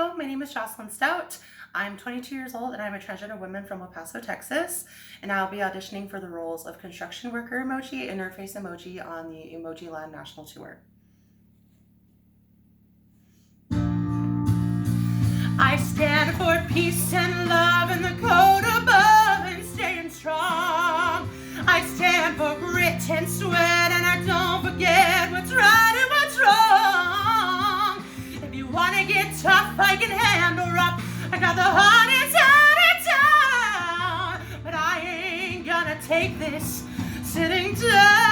Hello, my name is Jocelyn Stout. I'm 22 years old and I'm a transgender woman from El Paso, Texas, and I'll be auditioning for the roles of construction worker emoji and interface emoji on the Emojiland national tour. I stand for peace and love and the code above and staying strong. I stand for grit and sweat and I don't forget what's right and what's wrong. If you want to get tough, I can handle rough. I got the hardest out of town, but I ain't gonna take this sitting down.